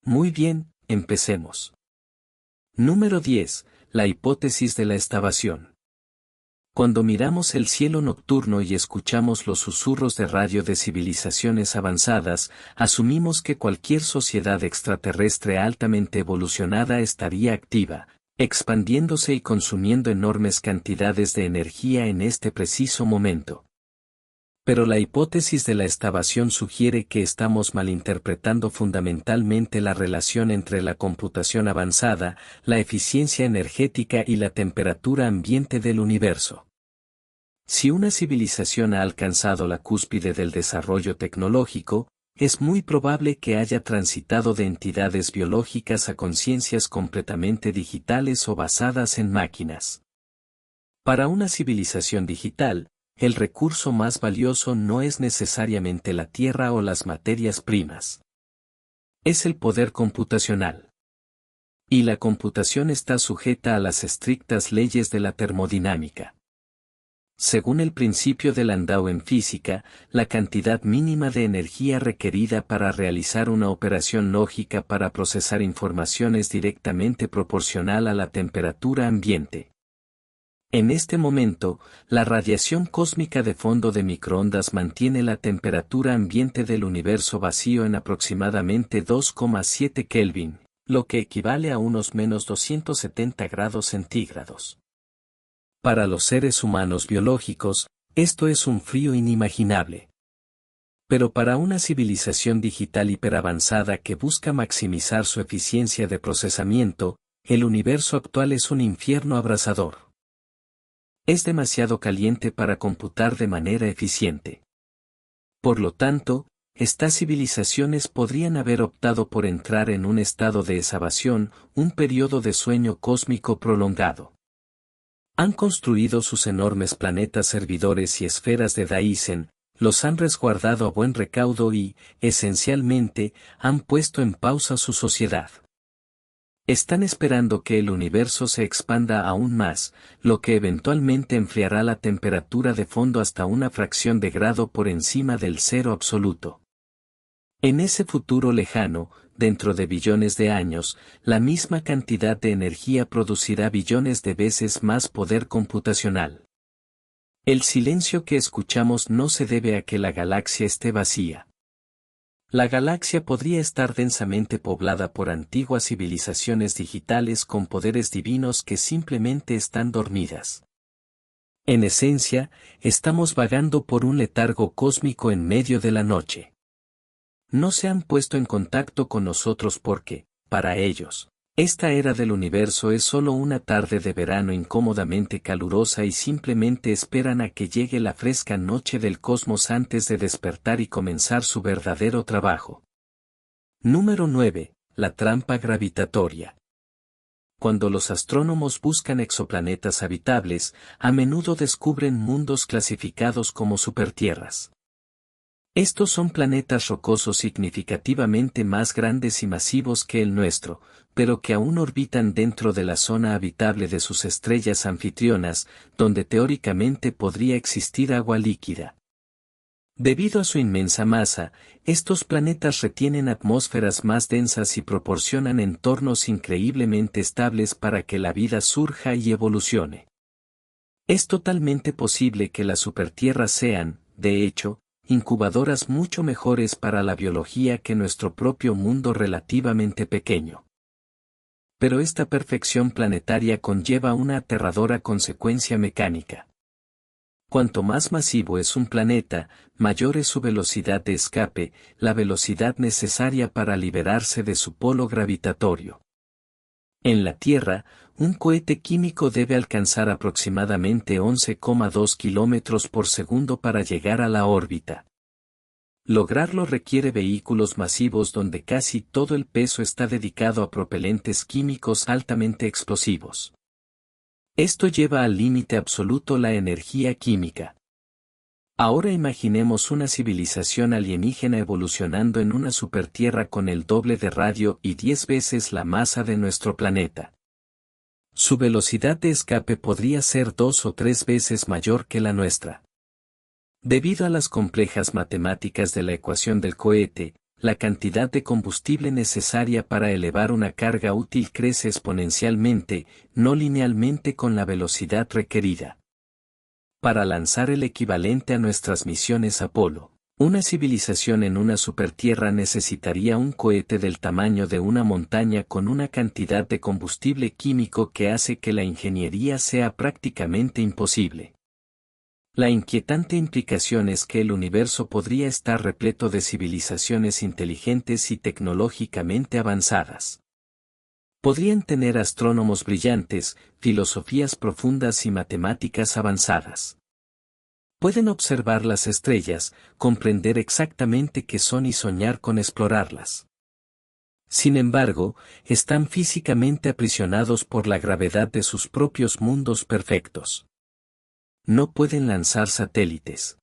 Muy bien, empecemos. Número 10. La hipótesis de la excavación. Cuando miramos el cielo nocturno y escuchamos los susurros de radio de civilizaciones avanzadas, asumimos que cualquier sociedad extraterrestre altamente evolucionada estaría activa, expandiéndose y consumiendo enormes cantidades de energía en este preciso momento. Pero la hipótesis de la excavación sugiere que estamos malinterpretando fundamentalmente la relación entre la computación avanzada, la eficiencia energética y la temperatura ambiente del universo. Si una civilización ha alcanzado la cúspide del desarrollo tecnológico, es muy probable que haya transitado de entidades biológicas a conciencias completamente digitales o basadas en máquinas. Para una civilización digital, el recurso más valioso no es necesariamente la tierra o las materias primas. Es el poder computacional. Y la computación está sujeta a las estrictas leyes de la termodinámica. Según el principio de Landau en física, la cantidad mínima de energía requerida para realizar una operación lógica para procesar información es directamente proporcional a la temperatura ambiente. En este momento, la radiación cósmica de fondo de microondas mantiene la temperatura ambiente del universo vacío en aproximadamente 2,7 Kelvin, lo que equivale a unos menos 270 grados centígrados. Para los seres humanos biológicos, esto es un frío inimaginable. Pero para una civilización digital hiperavanzada que busca maximizar su eficiencia de procesamiento, el universo actual es un infierno abrasador. Es demasiado caliente para computar de manera eficiente. Por lo tanto, estas civilizaciones podrían haber optado por entrar en un estado de exhalación, un periodo de sueño cósmico prolongado. Han construido sus enormes planetas servidores y esferas de Dyson, los han resguardado a buen recaudo y, esencialmente, han puesto en pausa su sociedad. Están esperando que el universo se expanda aún más, lo que eventualmente enfriará la temperatura de fondo hasta una fracción de grado por encima del cero absoluto. En ese futuro lejano, dentro de billones de años, la misma cantidad de energía producirá billones de veces más poder computacional. El silencio que escuchamos no se debe a que la galaxia esté vacía. La galaxia podría estar densamente poblada por antiguas civilizaciones digitales con poderes divinos que simplemente están dormidas. En esencia, estamos vagando por un letargo cósmico en medio de la noche. No se han puesto en contacto con nosotros porque, para ellos, esta era del universo es solo una tarde de verano incómodamente calurosa y simplemente esperan a que llegue la fresca noche del cosmos antes de despertar y comenzar su verdadero trabajo. Número 9. La trampa gravitatoria. Cuando los astrónomos buscan exoplanetas habitables, a menudo descubren mundos clasificados como supertierras. Estos son planetas rocosos significativamente más grandes y masivos que el nuestro, pero que aún orbitan dentro de la zona habitable de sus estrellas anfitrionas, donde teóricamente podría existir agua líquida. Debido a su inmensa masa, estos planetas retienen atmósferas más densas y proporcionan entornos increíblemente estables para que la vida surja y evolucione. Es totalmente posible que las supertierras sean, de hecho, incubadoras mucho mejores para la biología que nuestro propio mundo relativamente pequeño. Pero esta perfección planetaria conlleva una aterradora consecuencia mecánica. Cuanto más masivo es un planeta, mayor es su velocidad de escape, la velocidad necesaria para liberarse de su polo gravitatorio. En la Tierra, un cohete químico debe alcanzar aproximadamente 11,2 km por segundo para llegar a la órbita. Lograrlo requiere vehículos masivos donde casi todo el peso está dedicado a propelentes químicos altamente explosivos. Esto lleva al límite absoluto la energía química. Ahora imaginemos una civilización alienígena evolucionando en una supertierra con el doble de radio y 10 veces la masa de nuestro planeta. Su velocidad de escape podría ser 2 o 3 veces mayor que la nuestra. Debido a las complejas matemáticas de la ecuación del cohete, la cantidad de combustible necesaria para elevar una carga útil crece exponencialmente, no linealmente con la velocidad requerida. Para lanzar el equivalente a nuestras misiones Apolo, una civilización en una supertierra necesitaría un cohete del tamaño de una montaña con una cantidad de combustible químico que hace que la ingeniería sea prácticamente imposible. La inquietante implicación es que el universo podría estar repleto de civilizaciones inteligentes y tecnológicamente avanzadas. Podrían tener astrónomos brillantes, filosofías profundas y matemáticas avanzadas. Pueden observar las estrellas, comprender exactamente qué son y soñar con explorarlas. Sin embargo, están físicamente aprisionados por la gravedad de sus propios mundos perfectos. No pueden lanzar satélites.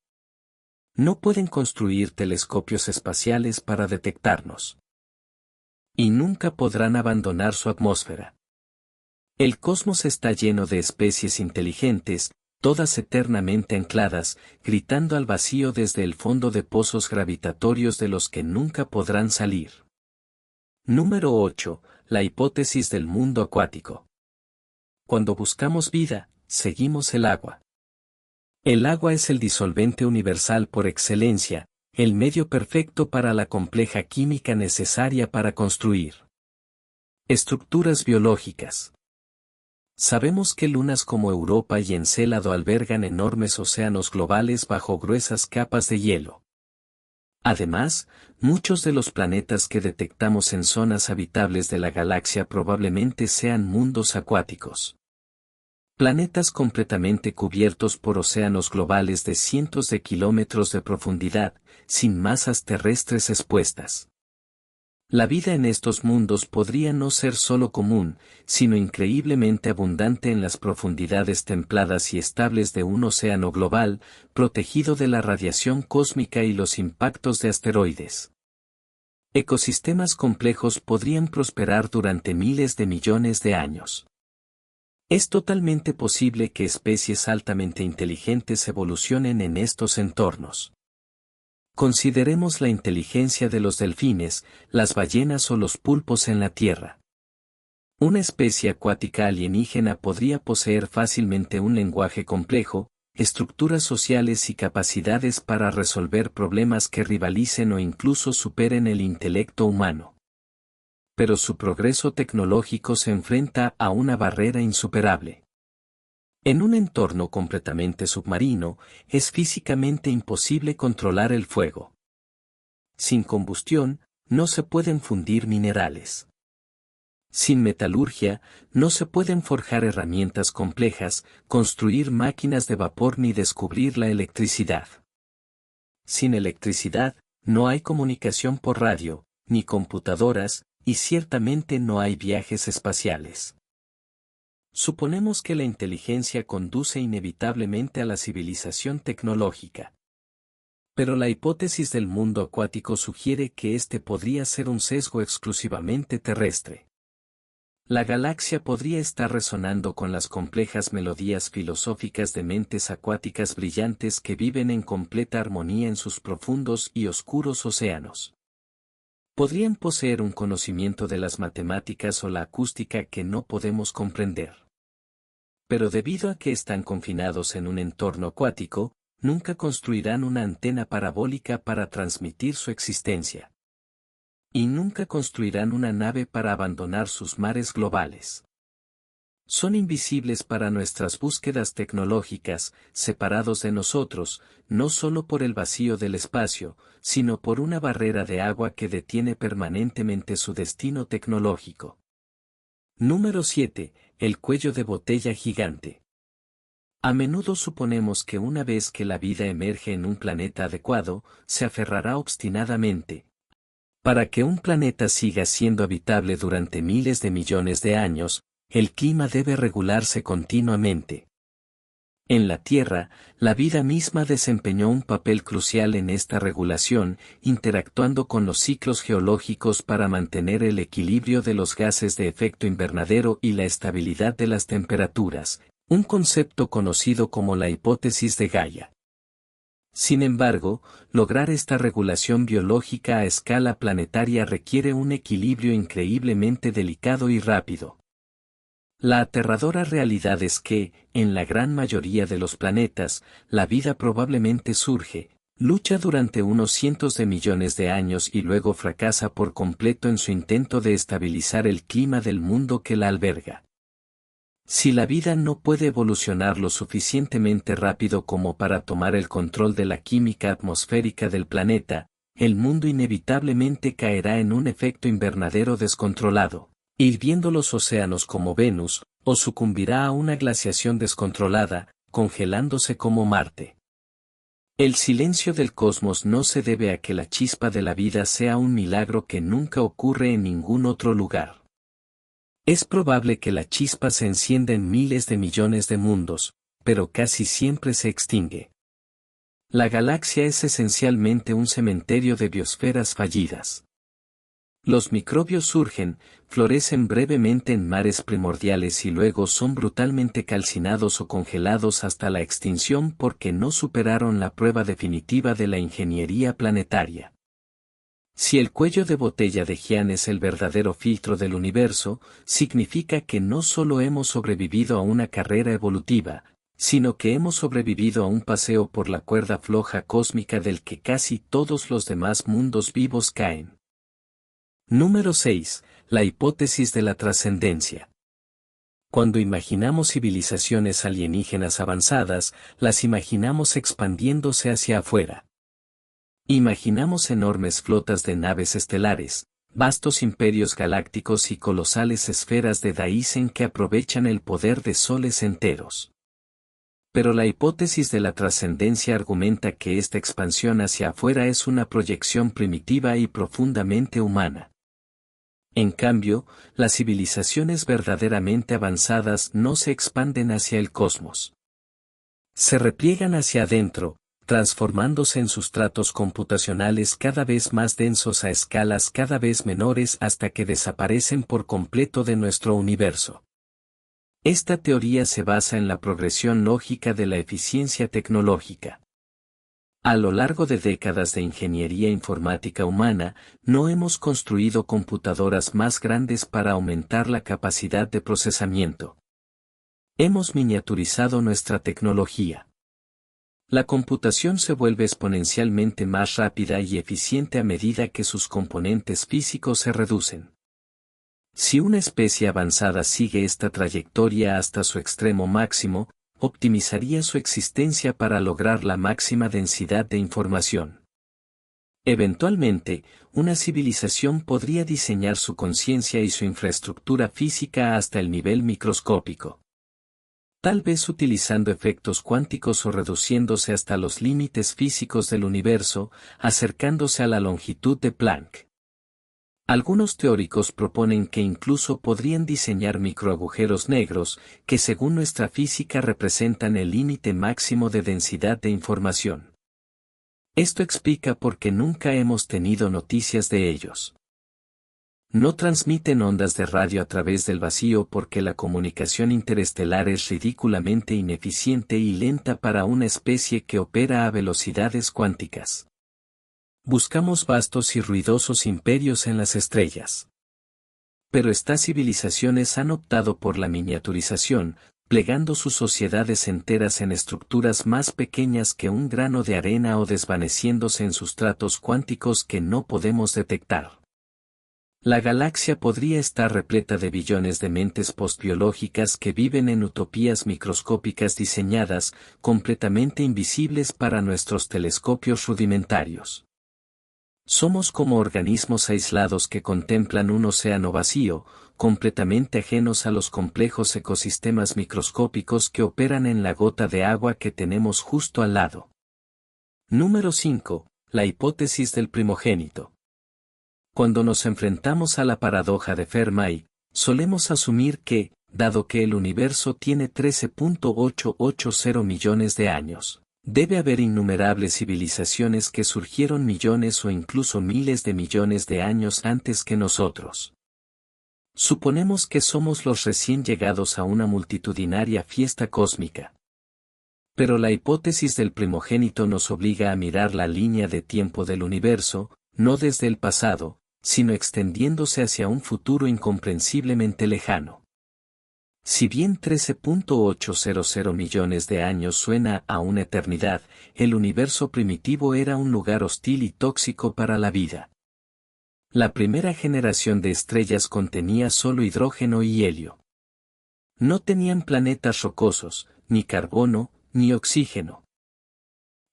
No pueden construir telescopios espaciales para detectarnos. Y nunca podrán abandonar su atmósfera. El cosmos está lleno de especies inteligentes, todas eternamente ancladas, gritando al vacío desde el fondo de pozos gravitatorios de los que nunca podrán salir. Número 8. La hipótesis del mundo acuático. Cuando buscamos vida, seguimos el agua. El agua es el disolvente universal por excelencia, el medio perfecto para la compleja química necesaria para construir estructuras biológicas. Sabemos que lunas como Europa y Encélado albergan enormes océanos globales bajo gruesas capas de hielo. Además, muchos de los planetas que detectamos en zonas habitables de la galaxia probablemente sean mundos acuáticos. Planetas completamente cubiertos por océanos globales de cientos de kilómetros de profundidad, sin masas terrestres expuestas. La vida en estos mundos podría no ser solo común, sino increíblemente abundante en las profundidades templadas y estables de un océano global, protegido de la radiación cósmica y los impactos de asteroides. Ecosistemas complejos podrían prosperar durante miles de millones de años. Es totalmente posible que especies altamente inteligentes evolucionen en estos entornos. Consideremos la inteligencia de los delfines, las ballenas o los pulpos en la Tierra. Una especie acuática alienígena podría poseer fácilmente un lenguaje complejo, estructuras sociales y capacidades para resolver problemas que rivalicen o incluso superen el intelecto humano. Pero su progreso tecnológico se enfrenta a una barrera insuperable. En un entorno completamente submarino, es físicamente imposible controlar el fuego. Sin combustión, no se pueden fundir minerales. Sin metalurgia, no se pueden forjar herramientas complejas, construir máquinas de vapor ni descubrir la electricidad. Sin electricidad, no hay comunicación por radio, ni computadoras, y ciertamente no hay viajes espaciales. Suponemos que la inteligencia conduce inevitablemente a la civilización tecnológica. Pero la hipótesis del mundo acuático sugiere que este podría ser un sesgo exclusivamente terrestre. La galaxia podría estar resonando con las complejas melodías filosóficas de mentes acuáticas brillantes que viven en completa armonía en sus profundos y oscuros océanos. Podrían poseer un conocimiento de las matemáticas o la acústica que no podemos comprender. Pero debido a que están confinados en un entorno acuático, nunca construirán una antena parabólica para transmitir su existencia. Y nunca construirán una nave para abandonar sus mares globales. Son invisibles para nuestras búsquedas tecnológicas, separados de nosotros, no solo por el vacío del espacio, sino por una barrera de agua que detiene permanentemente su destino tecnológico. Número 7. El cuello de botella gigante. A menudo suponemos que una vez que la vida emerge en un planeta adecuado, se aferrará obstinadamente. Para que un planeta siga siendo habitable durante miles de millones de años, el clima debe regularse continuamente. En la Tierra, la vida misma desempeñó un papel crucial en esta regulación, interactuando con los ciclos geológicos para mantener el equilibrio de los gases de efecto invernadero y la estabilidad de las temperaturas, un concepto conocido como la hipótesis de Gaia. Sin embargo, lograr esta regulación biológica a escala planetaria requiere un equilibrio increíblemente delicado y rápido. La aterradora realidad es que, en la gran mayoría de los planetas, la vida probablemente surge, lucha durante unos cientos de millones de años y luego fracasa por completo en su intento de estabilizar el clima del mundo que la alberga. Si la vida no puede evolucionar lo suficientemente rápido como para tomar el control de la química atmosférica del planeta, el mundo inevitablemente caerá en un efecto invernadero descontrolado, hirviendo los océanos como Venus, o sucumbirá a una glaciación descontrolada, congelándose como Marte. El silencio del cosmos no se debe a que la chispa de la vida sea un milagro que nunca ocurre en ningún otro lugar. Es probable que la chispa se encienda en miles de millones de mundos, pero casi siempre se extingue. La galaxia es esencialmente un cementerio de biosferas fallidas. Los microbios surgen, florecen brevemente en mares primordiales y luego son brutalmente calcinados o congelados hasta la extinción porque no superaron la prueba definitiva de la ingeniería planetaria. Si el cuello de botella de Gian es el verdadero filtro del universo, significa que no solo hemos sobrevivido a una carrera evolutiva, sino que hemos sobrevivido a un paseo por la cuerda floja cósmica del que casi todos los demás mundos vivos caen. Número 6. La hipótesis de la trascendencia. Cuando imaginamos civilizaciones alienígenas avanzadas, las imaginamos expandiéndose hacia afuera. Imaginamos enormes flotas de naves estelares, vastos imperios galácticos y colosales esferas de Dyson que aprovechan el poder de soles enteros. Pero la hipótesis de la trascendencia argumenta que esta expansión hacia afuera es una proyección primitiva y profundamente humana. En cambio, las civilizaciones verdaderamente avanzadas no se expanden hacia el cosmos. Se repliegan hacia adentro, transformándose en sustratos computacionales cada vez más densos a escalas cada vez menores hasta que desaparecen por completo de nuestro universo. Esta teoría se basa en la progresión lógica de la eficiencia tecnológica. A lo largo de décadas de ingeniería informática humana, no hemos construido computadoras más grandes para aumentar la capacidad de procesamiento. Hemos miniaturizado nuestra tecnología. La computación se vuelve exponencialmente más rápida y eficiente a medida que sus componentes físicos se reducen. Si una especie avanzada sigue esta trayectoria hasta su extremo máximo, optimizaría su existencia para lograr la máxima densidad de información. Eventualmente, una civilización podría diseñar su conciencia y su infraestructura física hasta el nivel microscópico. Tal vez utilizando efectos cuánticos o reduciéndose hasta los límites físicos del universo, acercándose a la longitud de Planck. Algunos teóricos proponen que incluso podrían diseñar microagujeros negros, que según nuestra física representan el límite máximo de densidad de información. Esto explica por qué nunca hemos tenido noticias de ellos. No transmiten ondas de radio a través del vacío porque la comunicación interestelar es ridículamente ineficiente y lenta para una especie que opera a velocidades cuánticas. Buscamos vastos y ruidosos imperios en las estrellas. Pero estas civilizaciones han optado por la miniaturización, plegando sus sociedades enteras en estructuras más pequeñas que un grano de arena o desvaneciéndose en sustratos cuánticos que no podemos detectar. La galaxia podría estar repleta de billones de mentes postbiológicas que viven en utopías microscópicas diseñadas, completamente invisibles para nuestros telescopios rudimentarios. Somos como organismos aislados que contemplan un océano vacío, completamente ajenos a los complejos ecosistemas microscópicos que operan en la gota de agua que tenemos justo al lado. Número 5. La hipótesis del primogénito. Cuando nos enfrentamos a la paradoja de Fermat, solemos asumir que, dado que el universo tiene 13.880 millones de años, debe haber innumerables civilizaciones que surgieron millones o incluso miles de millones de años antes que nosotros. Suponemos que somos los recién llegados a una multitudinaria fiesta cósmica. Pero la hipótesis del primogénito nos obliga a mirar la línea de tiempo del universo, no desde el pasado, sino extendiéndose hacia un futuro incomprensiblemente lejano. Si bien 13.800 millones de años suena a una eternidad, el universo primitivo era un lugar hostil y tóxico para la vida. La primera generación de estrellas contenía solo hidrógeno y helio. No tenían planetas rocosos, ni carbono, ni oxígeno.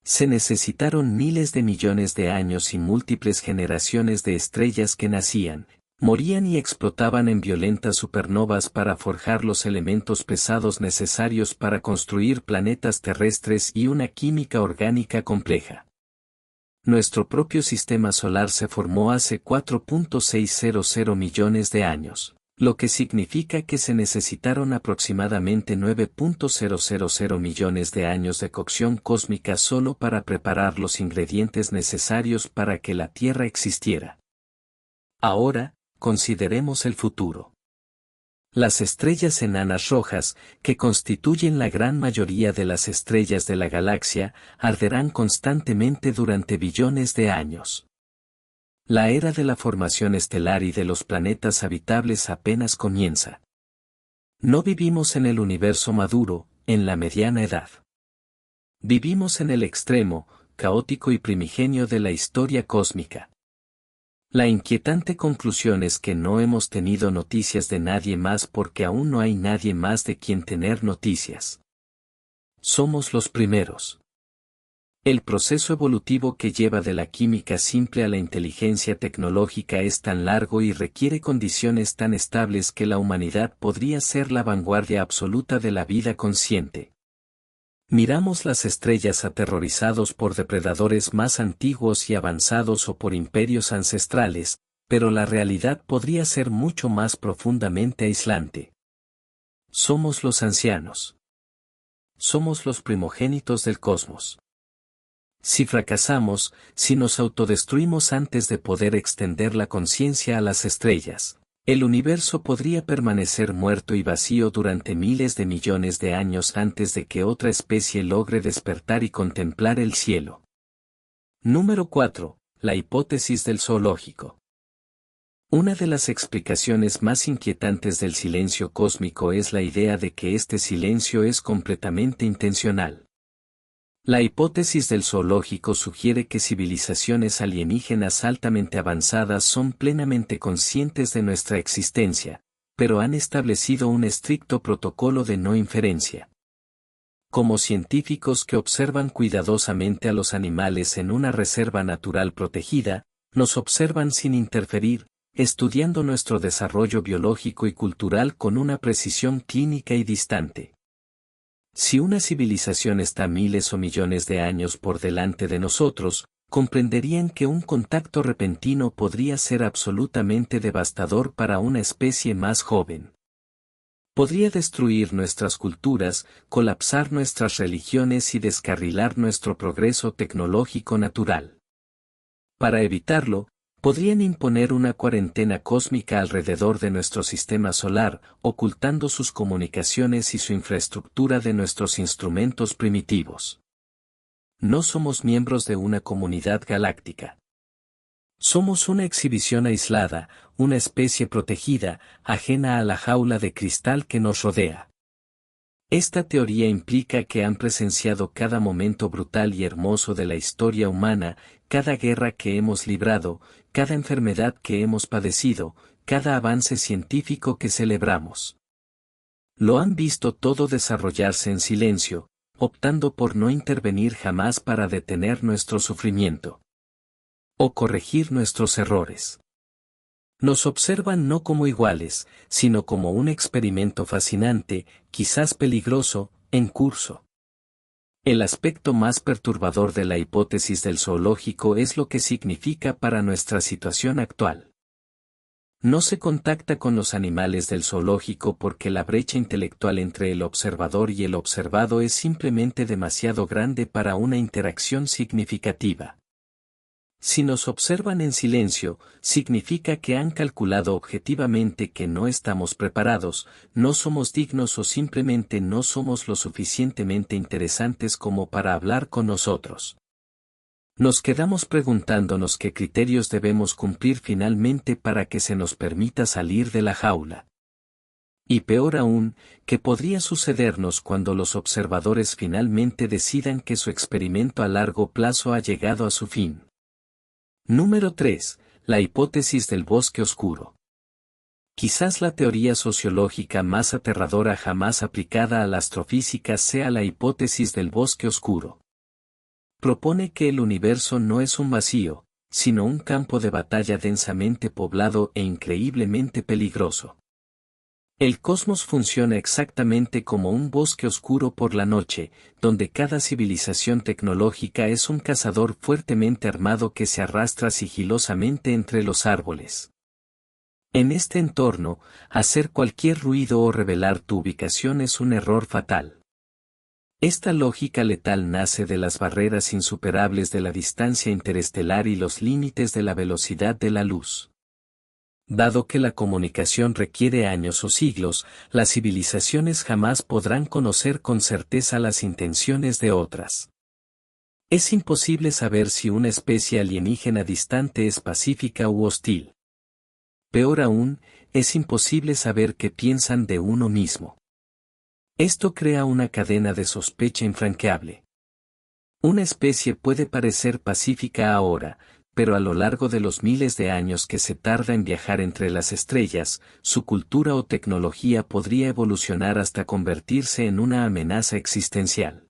Se necesitaron miles de millones de años y múltiples generaciones de estrellas que nacían, morían y explotaban en violentas supernovas para forjar los elementos pesados necesarios para construir planetas terrestres y una química orgánica compleja. Nuestro propio sistema solar se formó hace 4.600 millones de años, lo que significa que se necesitaron aproximadamente 9.000 millones de años de cocción cósmica solo para preparar los ingredientes necesarios para que la Tierra existiera. Ahora, consideremos el futuro. Las estrellas enanas rojas, que constituyen la gran mayoría de las estrellas de la galaxia, arderán constantemente durante billones de años. La era de la formación estelar y de los planetas habitables apenas comienza. No vivimos en el universo maduro, en la mediana edad. Vivimos en el extremo, caótico y primigenio de la historia cósmica. La inquietante conclusión es que no hemos tenido noticias de nadie más porque aún no hay nadie más de quien tener noticias. Somos los primeros. El proceso evolutivo que lleva de la química simple a la inteligencia tecnológica es tan largo y requiere condiciones tan estables que la humanidad podría ser la vanguardia absoluta de la vida consciente. Miramos las estrellas aterrorizados por depredadores más antiguos y avanzados o por imperios ancestrales, pero la realidad podría ser mucho más profundamente aislante. Somos los ancianos. Somos los primogénitos del cosmos. Si fracasamos, si nos autodestruimos antes de poder extender la conciencia a las estrellas, el universo podría permanecer muerto y vacío durante miles de millones de años antes de que otra especie logre despertar y contemplar el cielo. Número 4. La hipótesis del zoológico. Una de las explicaciones más inquietantes del silencio cósmico es la idea de que este silencio es completamente intencional. La hipótesis del zoológico sugiere que civilizaciones alienígenas altamente avanzadas son plenamente conscientes de nuestra existencia, pero han establecido un estricto protocolo de no inferencia. Como científicos que observan cuidadosamente a los animales en una reserva natural protegida, nos observan sin interferir, estudiando nuestro desarrollo biológico y cultural con una precisión clínica y distante. Si una civilización está miles o millones de años por delante de nosotros, comprenderían que un contacto repentino podría ser absolutamente devastador para una especie más joven. Podría destruir nuestras culturas, colapsar nuestras religiones y descarrilar nuestro progreso tecnológico natural. Para evitarlo, podrían imponer una cuarentena cósmica alrededor de nuestro sistema solar, ocultando sus comunicaciones y su infraestructura de nuestros instrumentos primitivos. No somos miembros de una comunidad galáctica. Somos una exhibición aislada, una especie protegida, ajena a la jaula de cristal que nos rodea. Esta teoría implica que han presenciado cada momento brutal y hermoso de la historia humana, cada guerra que hemos librado, cada enfermedad que hemos padecido, cada avance científico que celebramos. Lo han visto todo desarrollarse en silencio, optando por no intervenir jamás para detener nuestro sufrimiento o corregir nuestros errores. Nos observan no como iguales, sino como un experimento fascinante, quizás peligroso, en curso. El aspecto más perturbador de la hipótesis del zoológico es lo que significa para nuestra situación actual. No se contacta con los animales del zoológico porque la brecha intelectual entre el observador y el observado es simplemente demasiado grande para una interacción significativa. Si nos observan en silencio, significa que han calculado objetivamente que no estamos preparados, no somos dignos o simplemente no somos lo suficientemente interesantes como para hablar con nosotros. Nos quedamos preguntándonos qué criterios debemos cumplir finalmente para que se nos permita salir de la jaula. Y peor aún, ¿qué podría sucedernos cuando los observadores finalmente decidan que su experimento a largo plazo ha llegado a su fin? Número 3. La hipótesis del bosque oscuro. Quizás la teoría sociológica más aterradora jamás aplicada a la astrofísica sea la hipótesis del bosque oscuro. Propone que el universo no es un vacío, sino un campo de batalla densamente poblado e increíblemente peligroso. El cosmos funciona exactamente como un bosque oscuro por la noche, donde cada civilización tecnológica es un cazador fuertemente armado que se arrastra sigilosamente entre los árboles. En este entorno, hacer cualquier ruido o revelar tu ubicación es un error fatal. Esta lógica letal nace de las barreras insuperables de la distancia interestelar y los límites de la velocidad de la luz. Dado que la comunicación requiere años o siglos, las civilizaciones jamás podrán conocer con certeza las intenciones de otras. Es imposible saber si una especie alienígena distante es pacífica u hostil. Peor aún, es imposible saber qué piensan de uno mismo. Esto crea una cadena de sospecha infranqueable. Una especie puede parecer pacífica ahora, pero a lo largo de los miles de años que se tarda en viajar entre las estrellas, su cultura o tecnología podría evolucionar hasta convertirse en una amenaza existencial.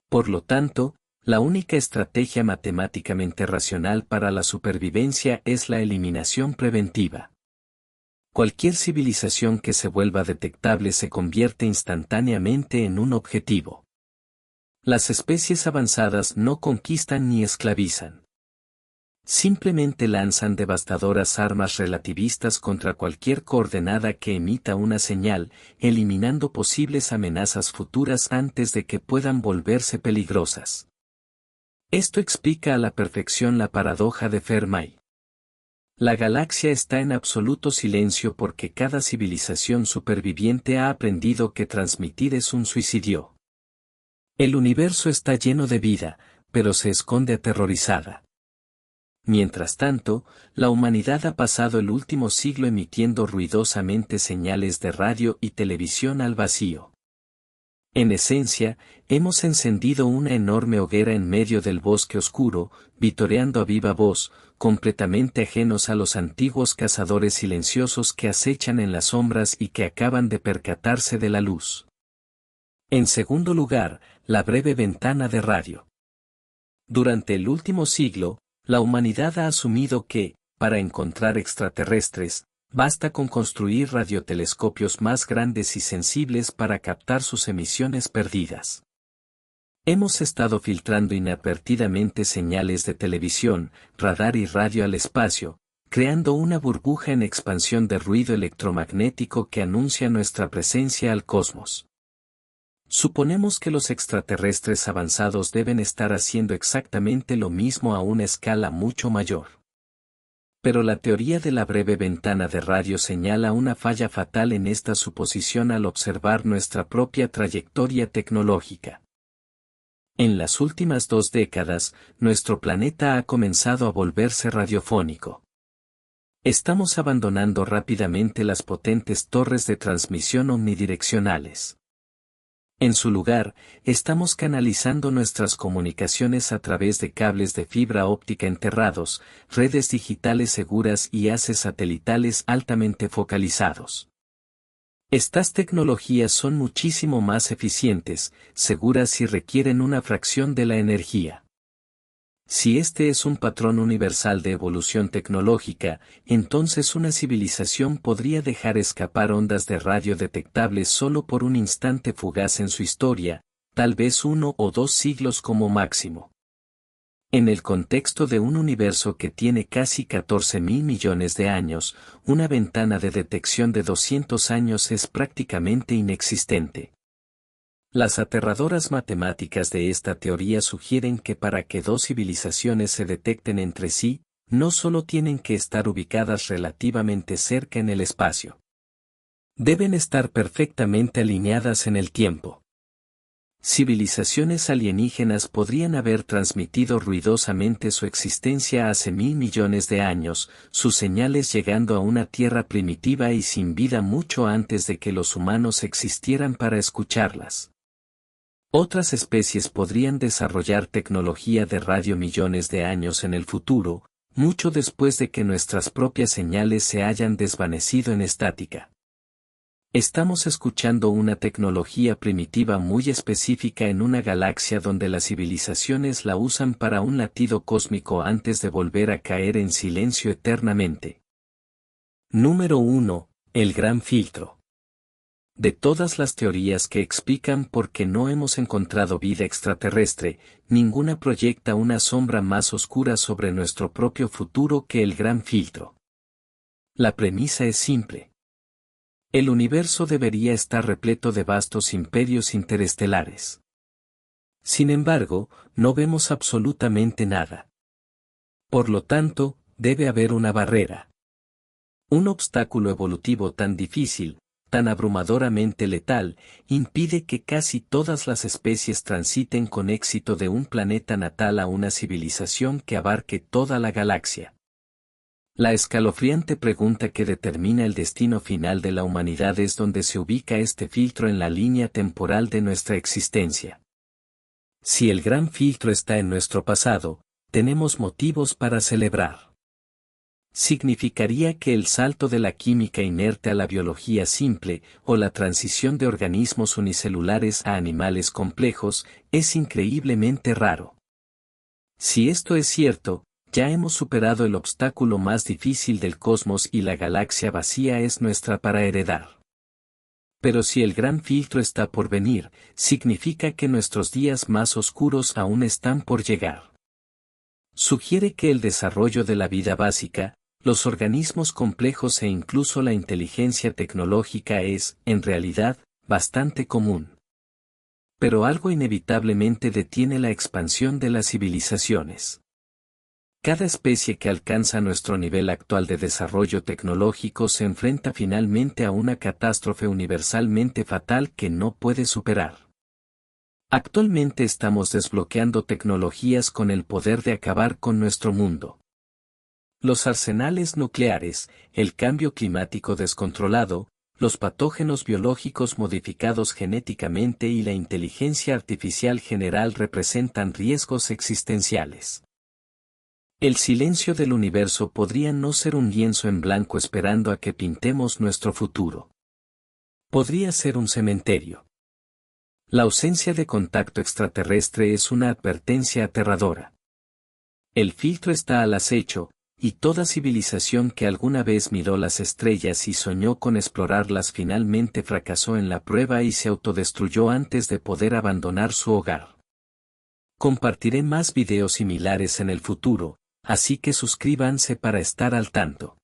Por lo tanto, la única estrategia matemáticamente racional para la supervivencia es la eliminación preventiva. Cualquier civilización que se vuelva detectable se convierte instantáneamente en un objetivo. Las especies avanzadas no conquistan ni esclavizan. Simplemente lanzan devastadoras armas relativistas contra cualquier coordenada que emita una señal, eliminando posibles amenazas futuras antes de que puedan volverse peligrosas. Esto explica a la perfección la paradoja de Fermi. La galaxia está en absoluto silencio porque cada civilización superviviente ha aprendido que transmitir es un suicidio. El universo está lleno de vida, pero se esconde aterrorizada. Mientras tanto, la humanidad ha pasado el último siglo emitiendo ruidosamente señales de radio y televisión al vacío. En esencia, hemos encendido una enorme hoguera en medio del bosque oscuro, vitoreando a viva voz, completamente ajenos a los antiguos cazadores silenciosos que acechan en las sombras y que acaban de percatarse de la luz. En segundo lugar, la breve ventana de radio. Durante el último siglo, la humanidad ha asumido que, para encontrar extraterrestres, basta con construir radiotelescopios más grandes y sensibles para captar sus emisiones perdidas. Hemos estado filtrando inadvertidamente señales de televisión, radar y radio al espacio, creando una burbuja en expansión de ruido electromagnético que anuncia nuestra presencia al cosmos. Suponemos que los extraterrestres avanzados deben estar haciendo exactamente lo mismo a una escala mucho mayor. Pero la teoría de la breve ventana de radio señala una falla fatal en esta suposición al observar nuestra propia trayectoria tecnológica. En las últimas 2 décadas, nuestro planeta ha comenzado a volverse radiofónico. Estamos abandonando rápidamente las potentes torres de transmisión omnidireccionales. En su lugar, estamos canalizando nuestras comunicaciones a través de cables de fibra óptica enterrados, redes digitales seguras y haces satelitales altamente focalizados. Estas tecnologías son muchísimo más eficientes, seguras y requieren una fracción de la energía. Si este es un patrón universal de evolución tecnológica, entonces una civilización podría dejar escapar ondas de radio detectables solo por un instante fugaz en su historia, tal vez 1 o 2 siglos como máximo. En el contexto de un universo que tiene casi 14.000 millones de años, una ventana de detección de 200 años es prácticamente inexistente. Las aterradoras matemáticas de esta teoría sugieren que para que dos civilizaciones se detecten entre sí, no solo tienen que estar ubicadas relativamente cerca en el espacio. Deben estar perfectamente alineadas en el tiempo. Civilizaciones alienígenas podrían haber transmitido ruidosamente su existencia hace 1000 millones de años, sus señales llegando a una Tierra primitiva y sin vida mucho antes de que los humanos existieran para escucharlas. Otras especies podrían desarrollar tecnología de radio millones de años en el futuro, mucho después de que nuestras propias señales se hayan desvanecido en estática. Estamos escuchando una tecnología primitiva muy específica en una galaxia donde las civilizaciones la usan para un latido cósmico antes de volver a caer en silencio eternamente. Número 1. El gran filtro. De todas las teorías que explican por qué no hemos encontrado vida extraterrestre, ninguna proyecta una sombra más oscura sobre nuestro propio futuro que el gran filtro. La premisa es simple. El universo debería estar repleto de vastos imperios interestelares. Sin embargo, no vemos absolutamente nada. Por lo tanto, debe haber una barrera. Un obstáculo evolutivo tan difícil, tan abrumadoramente letal, impide que casi todas las especies transiten con éxito de un planeta natal a una civilización que abarque toda la galaxia. La escalofriante pregunta que determina el destino final de la humanidad es dónde se ubica este filtro en la línea temporal de nuestra existencia. Si el gran filtro está en nuestro pasado, tenemos motivos para celebrar. Significaría que el salto de la química inerte a la biología simple, o la transición de organismos unicelulares a animales complejos, es increíblemente raro. Si esto es cierto, ya hemos superado el obstáculo más difícil del cosmos y la galaxia vacía es nuestra para heredar. Pero si el gran filtro está por venir, significa que nuestros días más oscuros aún están por llegar. Sugiere que el desarrollo de la vida básica, los organismos complejos e incluso la inteligencia tecnológica es, en realidad, bastante común. Pero algo inevitablemente detiene la expansión de las civilizaciones. Cada especie que alcanza nuestro nivel actual de desarrollo tecnológico se enfrenta finalmente a una catástrofe universalmente fatal que no puede superar. Actualmente estamos desbloqueando tecnologías con el poder de acabar con nuestro mundo. Los arsenales nucleares, el cambio climático descontrolado, los patógenos biológicos modificados genéticamente y la inteligencia artificial general representan riesgos existenciales. El silencio del universo podría no ser un lienzo en blanco esperando a que pintemos nuestro futuro. Podría ser un cementerio. La ausencia de contacto extraterrestre es una advertencia aterradora. El filtro está al acecho, y toda civilización que alguna vez miró las estrellas y soñó con explorarlas finalmente fracasó en la prueba y se autodestruyó antes de poder abandonar su hogar. Compartiré más videos similares en el futuro, así que suscríbanse para estar al tanto.